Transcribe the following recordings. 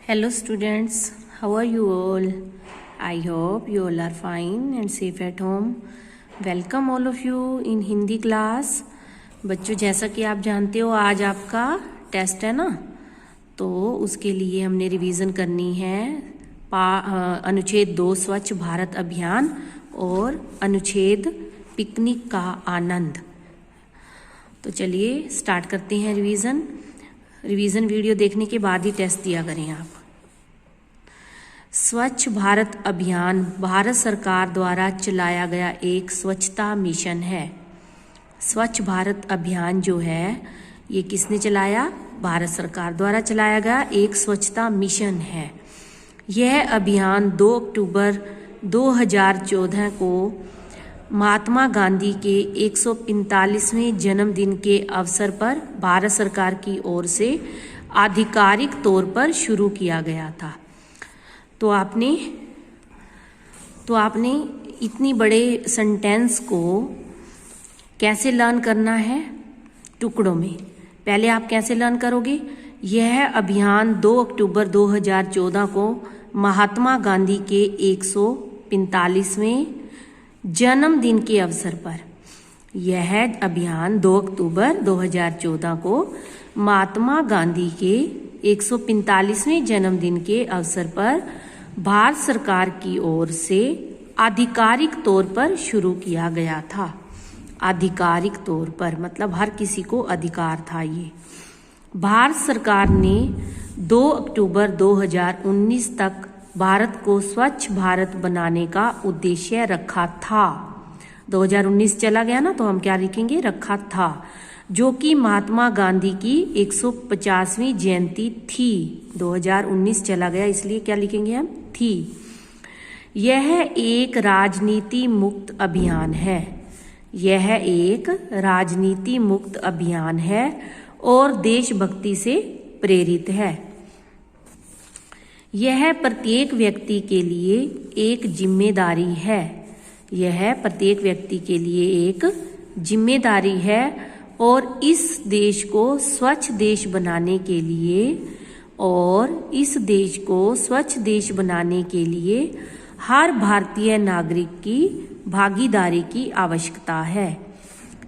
Hello students, how are you all? I hope you all are fine and safe at home. Welcome all of you in Hindi class. बच्चों, जैसा कि आप जानते हो आज आपका टेस्ट है ना, तो उसके लिए हमने रिवीजन करनी है अनुच्छेद 2 स्वच्छ भारत अभियान और अनुच्छेद पिकनिक का आनंद. तो चलिए स्टार्ट करते हैं रिवीजन वीडियो देखने के बाद ही टेस्ट दिया करें आप. स्वच्छ भारत अभियान भारत सरकार द्वारा चलाया गया एक स्वच्छता मिशन है. स्वच्छ भारत अभियान जो है ये किसने चलाया? भारत सरकार द्वारा चलाया गया एक स्वच्छता मिशन है. यह अभियान 2 अक्टूबर 2014 को महात्मा गांधी के 145वें जन्मदिन के अवसर पर भारत सरकार की ओर से आधिकारिक तौर पर शुरू किया गया था. तो आपने इतनी बड़े सेंटेंस को कैसे लर्न करना है? टुकड़ों में. पहले आप कैसे लर्न करोगे? यह अभियान 2 अक्टूबर 2014 को महात्मा गांधी के 145वें जन्मदिन के अवसर पर. यह अभियान 2 अक्टूबर 2014 को महात्मा गांधी के 145वें जन्मदिन के अवसर पर भारत सरकार की ओर से आधिकारिक तौर पर शुरू किया गया था. आधिकारिक तौर पर मतलब हर किसी को अधिकार था. ये भारत सरकार ने 2 अक्टूबर 2019 तक भारत को स्वच्छ भारत बनाने का उद्देश्य रखा था. 2019 चला गया ना, तो हम क्या लिखेंगे? रखा था, जो कि महात्मा गांधी की 150वीं जयंती थी. 2019 चला गया इसलिए क्या लिखेंगे हम? थी. यह एक राजनीति मुक्त अभियान है. यह एक राजनीति मुक्त अभियान है और देशभक्ति से प्रेरित है. यह प्रत्येक व्यक्ति के लिए एक जिम्मेदारी है. यह प्रत्येक व्यक्ति के लिए एक जिम्मेदारी है और इस देश को स्वच्छ देश बनाने के लिए हर भारतीय नागरिक की भागीदारी की आवश्यकता है.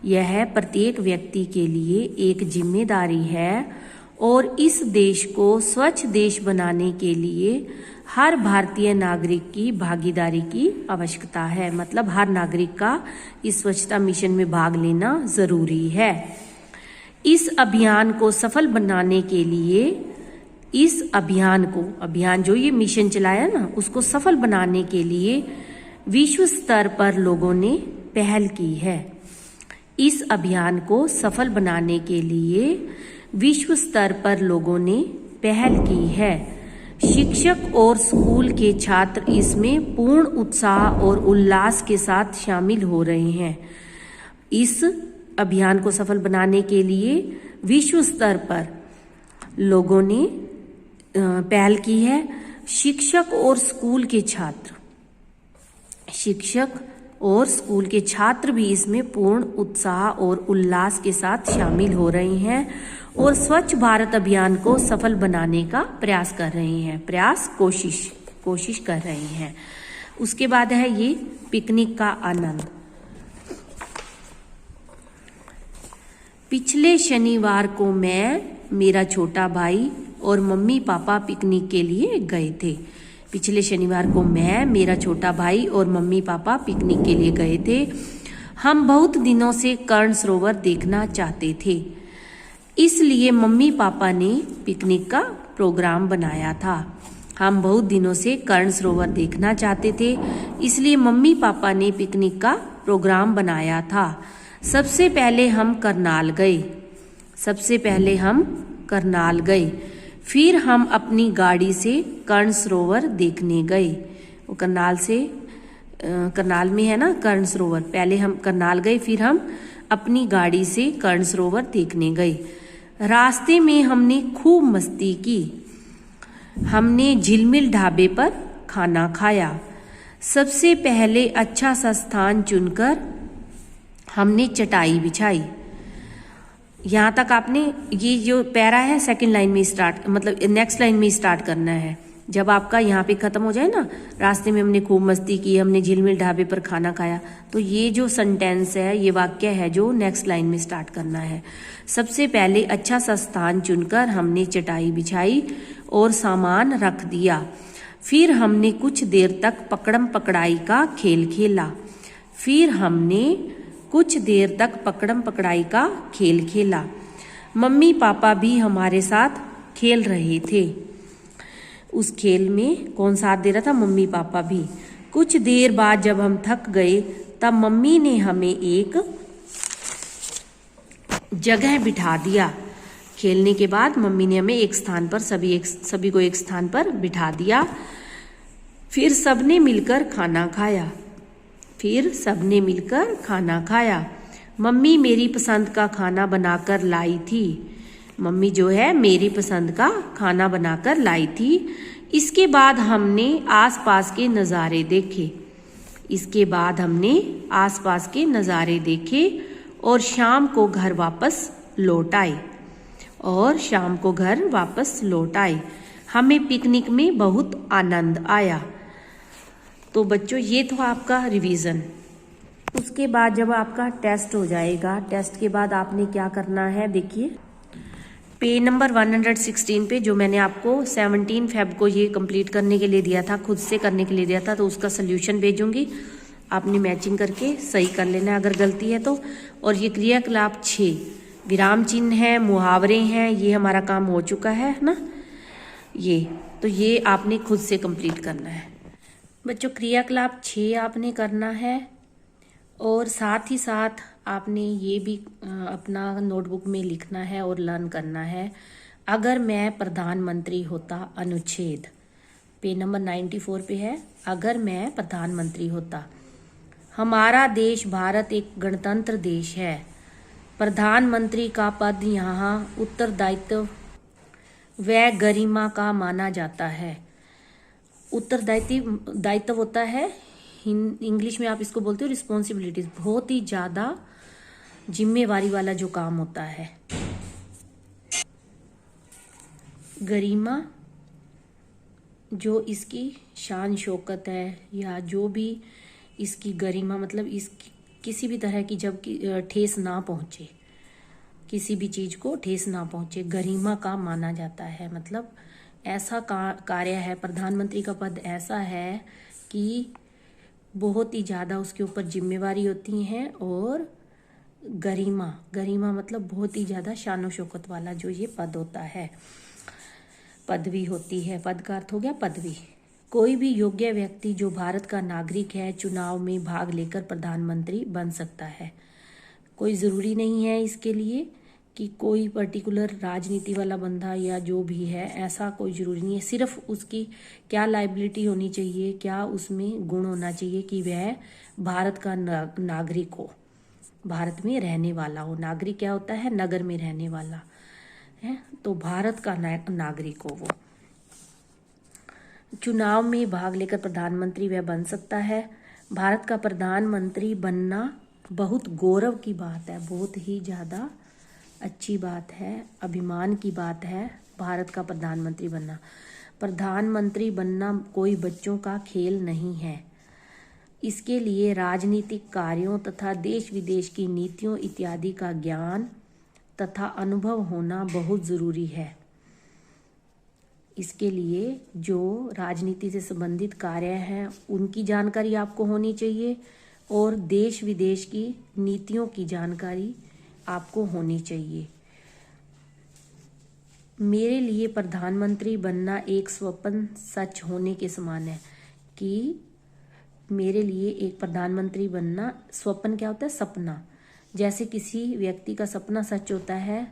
यह प्रत्येक व्यक्ति के लिए एक जिम्मेदारी है और इस देश को स्वच्छ देश बनाने के लिए हर भारतीय नागरिक की भागीदारी की आवश्यकता है. मतलब हर नागरिक का इस स्वच्छता मिशन में भाग लेना जरूरी है. इस अभियान को सफल बनाने के लिए अभियान जो ये मिशन चलाया ना, उसको सफल बनाने के लिए विश्व स्तर पर लोगों ने पहल की है. इस अभियान को सफल बनाने के लिए विश्व स्तर पर लोगों ने पहल की है. शिक्षक और स्कूल के छात्र इसमें पूर्ण उत्साह और उल्लास के साथ शामिल हो रहे हैं. इस अभियान को सफल बनाने के लिए विश्व स्तर पर लोगों ने पहल की है. शिक्षक और स्कूल के छात्र भी इसमें पूर्ण उत्साह और उल्लास के साथ शामिल हो रहे हैं और स्वच्छ भारत अभियान को सफल बनाने का प्रयास कर रहे हैं. कोशिश कर रहे हैं. उसके बाद है ये पिकनिक का आनंद. पिछले शनिवार को मैं, मेरा छोटा भाई और मम्मी पापा पिकनिक के लिए गए थे. पिछले शनिवार को मैं, मेरा छोटा भाई और मम्मी पापा पिकनिक के लिए गए थे. हम बहुत दिनों से कर्ण सरोवर देखना चाहते थे, इसलिए मम्मी पापा ने पिकनिक का प्रोग्राम बनाया था. हम बहुत दिनों से कर्ण सरोवर देखना चाहते थे, इसलिए मम्मी पापा ने पिकनिक का प्रोग्राम बनाया था. सबसे पहले हम करनाल गए. फिर हम अपनी गाड़ी से कर्ण सरोवर देखने गए. वो करनाल में है ना कर्ण सरोवर. पहले हम करनाल गए, फिर हम अपनी गाड़ी से कर्ण सरोवर देखने गए. रास्ते में हमने खूब मस्ती की. हमने झिलमिल ढाबे पर खाना खाया. सबसे पहले अच्छा सा स्थान चुनकर हमने चटाई बिछाई. यहाँ तक आपने ये जो पैरा है सेकंड लाइन में स्टार्ट, मतलब नेक्स्ट लाइन में स्टार्ट करना है। जब आपका यहाँ पे खत्म हो जाए ना, रास्ते में हमने खूब मस्ती की, हमने झिलमिल ढाबे पर खाना खाया, तो ये जो सेंटेंस है, ये वाक्य है जो नेक्स्ट लाइन में स्टार्ट करना है। सबसे पहले अच्छा सा स्थान चुनकर हमने चटाई बिछाई और सामान रख दिया। फिर हमने कुछ देर तक पकड़म पकड़ाई का खेल खेला। फिर हमने कुछ देर तक पकड़म पकड़ाई का खेल खेला। मम्मी पापा भी हमारे साथ खेल रहे थे। उस खेल में कौन साथ दे रहा था? मम्मी पापा भी। कुछ देर बाद जब हम थक गए तब मम्मी ने हमें एक जगह बिठा दिया। खेलने के बाद मम्मी ने हमें एक स्थान पर सभी को एक स्थान पर बिठा दिया। फिर सबने मिलकर खाना खाया। फिर सबने मिलकर खाना खाया। मम्मी मेरी पसंद का खाना बनाकर लाई थी। मम्मी जो है मेरी पसंद का खाना बनाकर लाई थी। इसके बाद हमने आसपास के नज़ारे देखे। इसके बाद हमने आसपास के नज़ारे देखे और शाम को घर वापस लौट आए। और शाम को घर वापस लौट आए। हमें पिकनिक में बहुत आनंद आया। तो बच्चों ये तो आपका रिवीजन। उसके बाद जब आपका टेस्ट हो जाएगा, टेस्ट के बाद आपने क्या करना है, देखिए पेज नंबर 116 पे जो मैंने आपको 17 फेब को ये कंप्लीट करने के लिए दिया था, खुद से करने के लिए दिया था, तो उसका सोल्यूशन भेजूंगी। आपने मैचिंग करके सही कर लेना अगर गलती है तो। और ये क्रियाकलाप 6 विराम चिन्ह है, मुहावरे हैं, ये हमारा काम हो चुका है ना। ये आपने खुद से कंप्लीट करना है बच्चों। क्रियाकलाप 6 आपने करना है और साथ ही साथ आपने ये भी अपना नोटबुक में लिखना है और लर्न करना है। अगर मैं प्रधानमंत्री होता, अनुच्छेद पेज नंबर 94 पे है। अगर मैं प्रधानमंत्री होता। हमारा देश भारत एक गणतंत्र देश है। प्रधानमंत्री का पद यहाँ उत्तरदायित्व व गरिमा का माना जाता है। दायित्व होता है, इंग्लिश में आप इसको बोलते हो रिस्पॉन्सिबिलिटीज, बहुत ही ज्यादा जिम्मेवारी वाला जो काम होता है। गरिमा जो इसकी शान शौकत है, या जो भी इसकी गरिमा मतलब इसकी किसी भी तरह की जब ठेस ना पहुंचे, किसी भी चीज को ठेस ना पहुंचे, गरिमा का माना जाता है। मतलब ऐसा कार्य है, प्रधानमंत्री का पद ऐसा है कि बहुत ही ज़्यादा उसके ऊपर जिम्मेवारी होती हैं और गरिमा मतलब बहुत ही ज़्यादा शानो शौकत वाला जो ये पद होता है, पदवी होती है। पद का अर्थ हो गया पदवी। कोई भी योग्य व्यक्ति जो भारत का नागरिक है चुनाव में भाग लेकर प्रधानमंत्री बन सकता है। कोई ज़रूरी नहीं है इसके लिए कि कोई पर्टिकुलर राजनीति वाला बंदा या जो भी है, ऐसा कोई ज़रूरी नहीं है। सिर्फ उसकी क्या लायबिलिटी होनी चाहिए, क्या उसमें गुण होना चाहिए कि वह भारत का नागरिक हो, भारत में रहने वाला हो। नागरिक क्या होता है? नगर में रहने वाला है, तो भारत का नागरिक हो वो। चुनाव में भाग लेकर प्रधानमंत्री वह बन सकता है। भारत का प्रधानमंत्री बनना बहुत गौरव की बात है, बहुत ही ज़्यादा अच्छी बात है, अभिमान की बात है भारत का प्रधानमंत्री बनना। प्रधानमंत्री बनना कोई बच्चों का खेल नहीं है। इसके लिए राजनीतिक कार्यों तथा देश विदेश की नीतियों इत्यादि का ज्ञान तथा अनुभव होना बहुत ज़रूरी है। इसके लिए जो राजनीति से संबंधित कार्य हैं उनकी जानकारी आपको होनी चाहिए और देश विदेश की नीतियों की जानकारी आपको होनी चाहिए। मेरे लिए प्रधानमंत्री बनना एक स्वप्न सच होने के समान है। कि मेरे लिए एक प्रधानमंत्री बनना, स्वप्न क्या होता है? सपना। जैसे किसी व्यक्ति का सपना सच होता है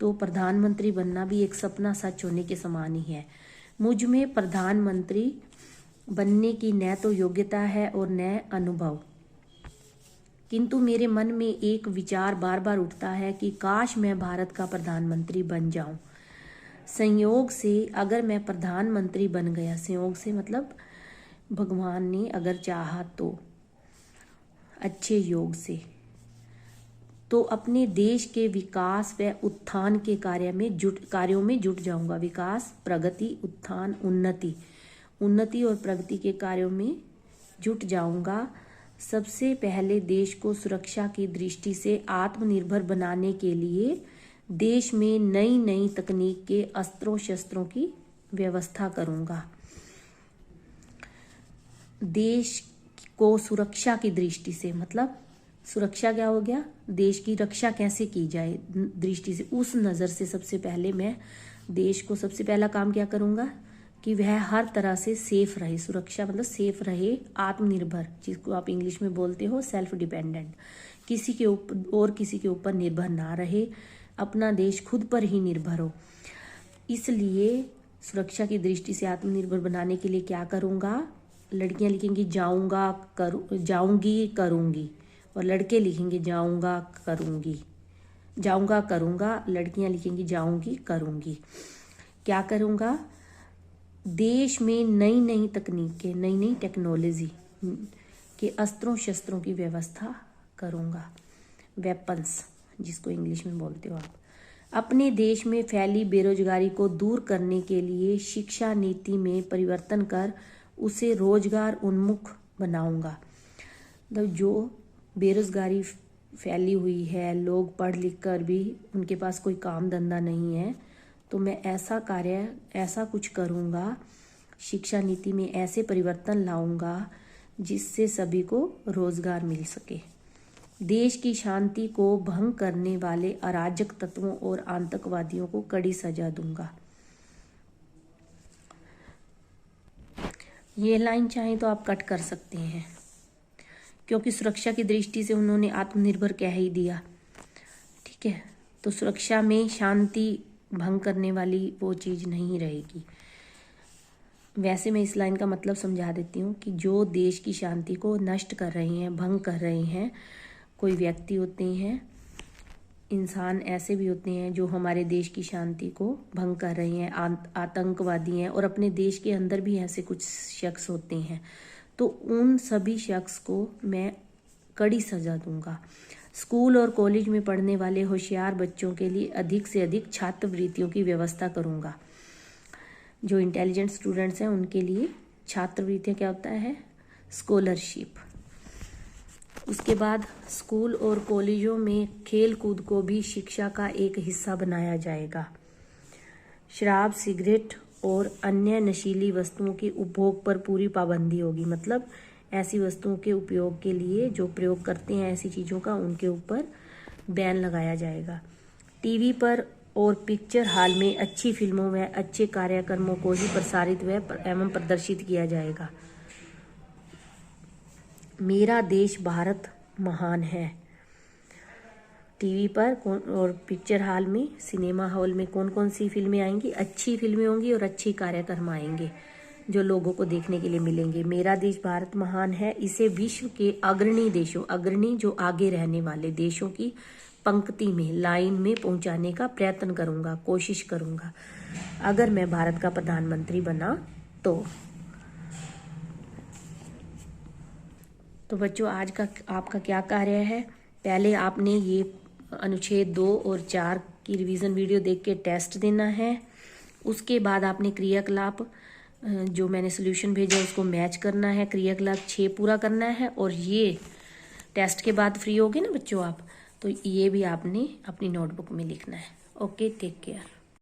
तो प्रधानमंत्री बनना भी एक सपना सच होने के समान ही है। मुझ में प्रधानमंत्री बनने की न तो योग्यता है और न अनुभव, किंतु मेरे मन में एक विचार बार बार उठता है कि काश मैं भारत का प्रधानमंत्री बन जाऊं। संयोग से अगर मैं प्रधानमंत्री बन गया, संयोग से मतलब भगवान ने अगर चाहा तो, अच्छे योग से, तो अपने देश के विकास व उत्थान के कार्यों में जुट जाऊंगा। विकास, प्रगति, उत्थान, उन्नति और प्रगति के कार्यों में जुट जाऊंगा। सबसे पहले देश को सुरक्षा की दृष्टि से आत्मनिर्भर बनाने के लिए देश में नई नई तकनीक के अस्त्रों शस्त्रों की व्यवस्था करूंगा। देश को सुरक्षा की दृष्टि से, मतलब सुरक्षा क्या हो गया, देश की रक्षा कैसे की जाए दृष्टि से, उस नज़र से सबसे पहले मैं देश को सबसे पहला काम क्या करूंगा कि वह हर तरह से सेफ रहे। सुरक्षा मतलब सेफ रहे, आत्मनिर्भर, जिसको आप इंग्लिश में बोलते हो सेल्फ डिपेंडेंट, किसी के ऊपर निर्भर ना रहे, अपना देश खुद पर ही निर्भर हो। इसलिए सुरक्षा की दृष्टि से आत्मनिर्भर बनाने के लिए क्या करूँगा, लड़कियां लिखेंगी जाऊंगी करूंगी, और लड़के लिखेंगे जाऊंगा करूंगा, लड़कियां लिखेंगी जाऊंगी करूंगी। क्या करूंगा, देश में नई नई तकनीकें, नई नई टेक्नोलॉजी के अस्त्रों शस्त्रों की व्यवस्था करूंगा, वेपन्स जिसको इंग्लिश में बोलते हो आप। अपने देश में फैली बेरोजगारी को दूर करने के लिए शिक्षा नीति में परिवर्तन कर उसे रोजगार उन्मुख बनाऊंगा। मतलब जो बेरोजगारी फैली हुई है, लोग पढ़ लिख कर भी उनके पास कोई काम धंधा नहीं है, तो मैं ऐसा कुछ करूँगा, शिक्षा नीति में ऐसे परिवर्तन लाऊंगा जिससे सभी को रोजगार मिल सके। देश की शांति को भंग करने वाले अराजक तत्वों और आतंकवादियों को कड़ी सजा दूंगा। ये लाइन चाहे तो आप कट कर सकते हैं, क्योंकि सुरक्षा की दृष्टि से उन्होंने आत्मनिर्भर कह ही दिया। ठीक है, तो सुरक्षा में शांति भंग करने वाली वो चीज़ नहीं रहेगी। वैसे मैं इस लाइन का मतलब समझा देती हूँ कि जो देश की शांति को नष्ट कर रहे हैं, भंग कर रहे हैं, कोई व्यक्ति होते हैं, इंसान ऐसे भी होते हैं जो हमारे देश की शांति को भंग कर रहे हैं, आतंकवादी हैं, और अपने देश के अंदर भी ऐसे कुछ शख्स होते हैं, तो उन सभी शख्स को मैं कड़ी सजा दूंगा। स्कूल और कॉलेज में पढ़ने वाले होशियार बच्चों के लिए अधिक से अधिक छात्रवृत्तियों की व्यवस्था करूंगा। जो इंटेलिजेंट स्टूडेंट्स हैं उनके लिए छात्रवृत्तियाँ क्या होता है, स्कॉलरशिप। उसके बाद स्कूल और कॉलेजों में खेल कूद को भी शिक्षा का एक हिस्सा बनाया जाएगा। शराब, सिगरेट और अन्य नशीली वस्तुओं के उपभोग पर पूरी पाबंदी होगी। मतलब ऐसी वस्तुओं के उपयोग के लिए जो प्रयोग करते हैं ऐसी चीज़ों का, उनके ऊपर बैन लगाया जाएगा। टीवी पर और पिक्चर हॉल में अच्छी फिल्मों व अच्छे कार्यक्रमों को ही प्रसारित एवं प्रदर्शित किया जाएगा। मेरा देश भारत महान है। टीवी पर और पिक्चर हॉल में, सिनेमा हॉल में कौन कौन सी फिल्में आएंगी, अच्छी फिल्में होंगी और अच्छी कार्यक्रम आएंगे जो लोगों को देखने के लिए मिलेंगे। मेरा देश भारत महान है, इसे विश्व के अग्रणी देशों, अग्रणी जो आगे रहने वाले देशों की पंक्ति में, लाइन में पहुंचाने का प्रयत्न करूंगा, कोशिश करूंगा, अगर मैं भारत का प्रधानमंत्री बना तो बच्चों आज का आपका क्या कार्य है, पहले आपने ये अनुच्छेद 2 और 4 की रिवीजन वीडियो देख के टेस्ट देना है। उसके बाद आपने क्रियाकलाप जो मैंने सोल्यूशन भेजा उसको मैच करना है, क्रियाकलाप 6 पूरा करना है, और ये टेस्ट के बाद फ्री होगे ना बच्चों आप, तो ये भी आपने अपनी नोटबुक में लिखना है। Okay, take care.